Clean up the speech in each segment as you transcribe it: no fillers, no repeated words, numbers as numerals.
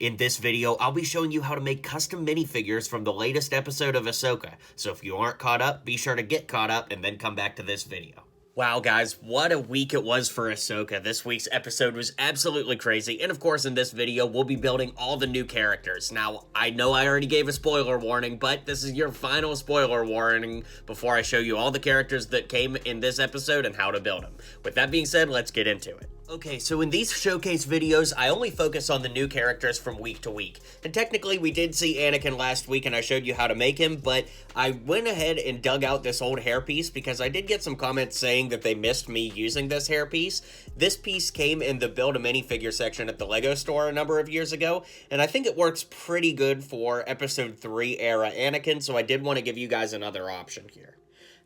In this video, I'll be showing you how to make custom minifigures from the latest episode of Ahsoka, so if you aren't caught up, be sure to get caught up and then come back to this video. Wow guys, what a week it was for Ahsoka. This week's episode was absolutely crazy, and of course in this video we'll be building all the new characters. Now, I know I already gave a spoiler warning, but this is your final spoiler warning before I show you all the characters that came in this episode and how to build them. With that being said, let's get into it. Okay, so in these showcase videos, I only focus on the new characters from week to week. And technically, we did see Anakin last week and I showed you how to make him, but I went ahead and dug out this old hairpiece because I did get some comments saying that they missed me using this hairpiece. This piece came in the Build a Minifigure section at the LEGO store a number of years ago, and I think it works pretty good for Episode 3 era Anakin, so I did want to give you guys another option here.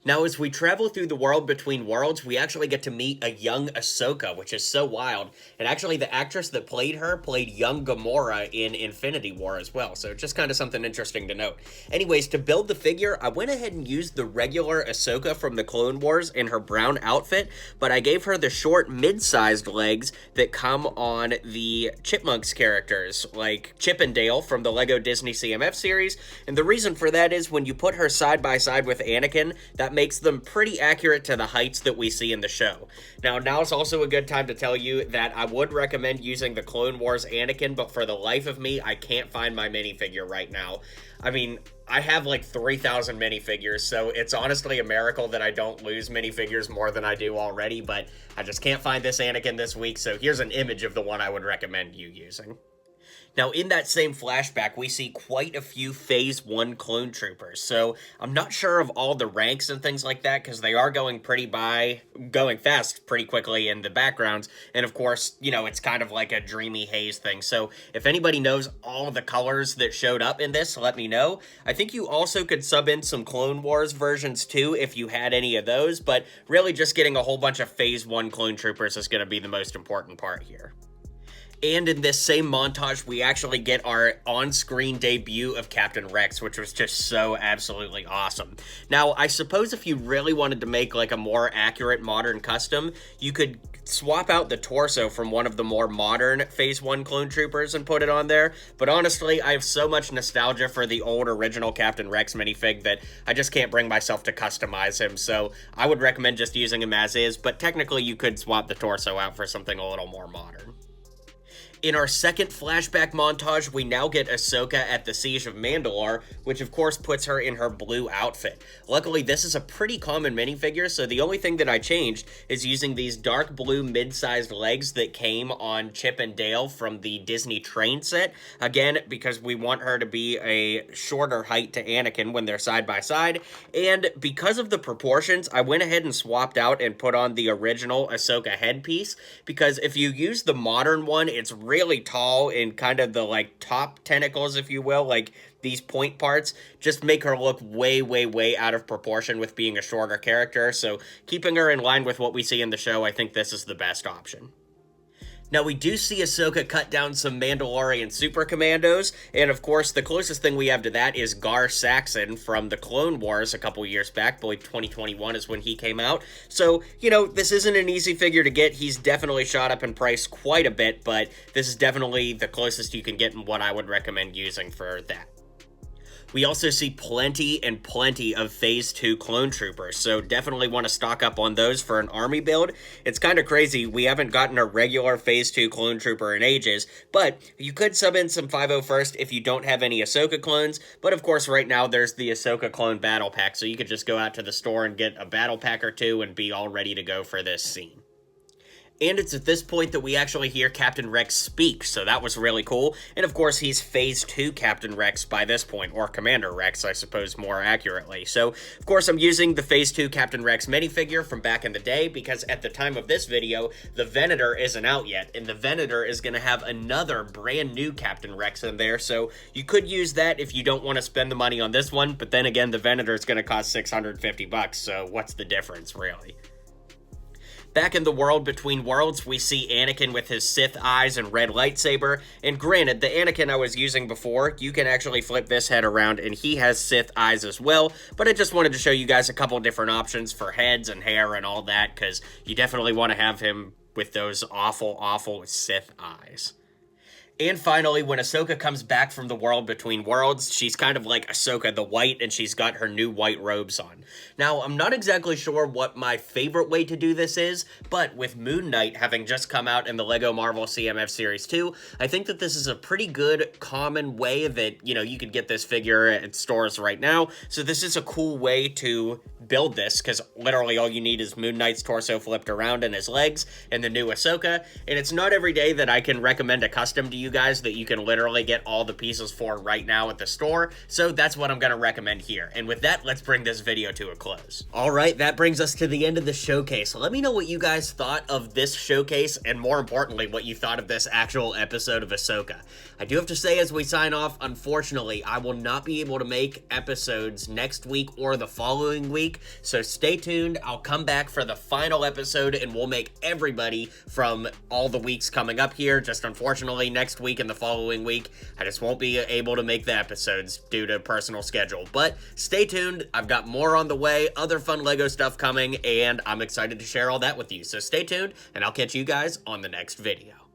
Now, as we travel through the world between worlds, we actually get to meet a young Ahsoka, which is so wild. And actually, the actress that played her played young Gamora in Infinity War as well, so just kind of something interesting to note. Anyways, to build the figure, I went ahead and used the regular Ahsoka from the Clone Wars in her brown outfit, but I gave her the short, mid-sized legs that come on the Chipmunks characters, like Chip and Dale from the LEGO Disney CMF series. And the reason for that is when you put her side by side with Anakin, that makes them pretty accurate to the heights that we see in the show. Now's also a good time to tell you that I would recommend using the Clone Wars Anakin, but for the life of me, I can't find my minifigure right now. I mean, I have like 3,000 minifigures, so it's honestly a miracle that I don't lose minifigures more than I do already, but I just can't find this Anakin this week, so here's an image of the one I would recommend you using. Now, in that same flashback, we see quite a few Phase 1 clone troopers, so I'm not sure of all the ranks and things like that, because they are going fast pretty quickly in the backgrounds, and of course, you know, it's kind of like a dreamy haze thing, so if anybody knows all of the colors that showed up in this, let me know. I think you also could sub in some Clone Wars versions too, if you had any of those, but really just getting a whole bunch of Phase 1 clone troopers is going to be the most important part here. And in this same montage, we actually get our on-screen debut of Captain Rex, which was just so absolutely awesome. Now, I suppose if you really wanted to make like a more accurate modern custom, you could swap out the torso from one of the more modern Phase 1 clone troopers and put it on there, but honestly, I have so much nostalgia for the old original Captain Rex minifig that I just can't bring myself to customize him, so I would recommend just using him as is, but technically you could swap the torso out for something a little more modern. In our second flashback montage, we now get Ahsoka at the Siege of Mandalore, which of course puts her in her blue outfit. Luckily, this is a pretty common minifigure, so the only thing that I changed is using these dark blue mid-sized legs that came on Chip and Dale from the Disney train set. Again, because we want her to be a shorter height to Anakin when they're side by side, and because of the proportions, I went ahead and swapped out and put on the original Ahsoka headpiece, because if you use the modern one, it's really tall and kind of the like top tentacles, if you will, like these point parts just make her look way out of proportion with being a shorter character. So keeping her in line with what we see in the show, I think this is the best option. Now, we do see Ahsoka cut down some Mandalorian super commandos, and of course, the closest thing we have to that is Gar Saxon from the Clone Wars a couple years back. I believe 2021 is when he came out. So, you know, this isn't an easy figure to get. He's definitely shot up in price quite a bit, but this is definitely the closest you can get and what I would recommend using for that. We also see plenty of Phase 2 clone troopers, so definitely want to stock up on those for an army build. It's kind of crazy, we haven't gotten a regular Phase 2 clone trooper in ages, but you could sub in some 501st if you don't have any Ahsoka clones, but of course right now there's the Ahsoka clone battle pack, so you could just go out to the store and get a battle pack or two and be all ready to go for this scene. And it's at this point that we actually hear Captain Rex speak, so that was really cool. And of course, he's Phase 2 Captain Rex by this point, or Commander Rex, I suppose, more accurately. So, of course, I'm using the Phase 2 Captain Rex minifigure from back in the day, because at the time of this video, the Venator isn't out yet, and the Venator is going to have another brand new Captain Rex in there, so you could use that if you don't want to spend the money on this one, but then again, the Venator is going to cost $650, so what's the difference, really? Back in the world between worlds, we see Anakin with his Sith eyes and red lightsaber, and granted, the Anakin I was using before, you can actually flip this head around and he has Sith eyes as well, but I just wanted to show you guys a couple different options for heads and hair and all that, because you definitely want to have him with those awful Sith eyes. And finally, when Ahsoka comes back from the world between worlds, she's kind of like Ahsoka the White, and she's got her new white robes on. Now, I'm not exactly sure what my favorite way to do this is, but with Moon Knight having just come out in the LEGO Marvel CMF Series 2, I think that this is a pretty good, common way that, you could get this figure at stores right now. So this is a cool way to build this, because literally all you need is Moon Knight's torso flipped around and his legs, and the new Ahsoka, and it's not every day that I can recommend a custom to you guys that you can literally get all the pieces for right now at the store, so that's what I'm going to recommend here. And with that, let's bring this video to a close. Alright, that brings us to the end of the showcase. Let me know what you guys thought of this showcase, and more importantly, what you thought of this actual episode of Ahsoka. I do have to say as we sign off, unfortunately, I will not be able to make episodes next week or the following week, so stay tuned. I'll come back for the final episode, and we'll make everybody from all the weeks coming up here. Just unfortunately, next week and the following week, I just won't be able to make the episodes due to personal schedule. But stay tuned. I've got more on the way, other fun LEGO stuff coming, and I'm excited to share all that with you. So stay tuned, and I'll catch you guys on the next video.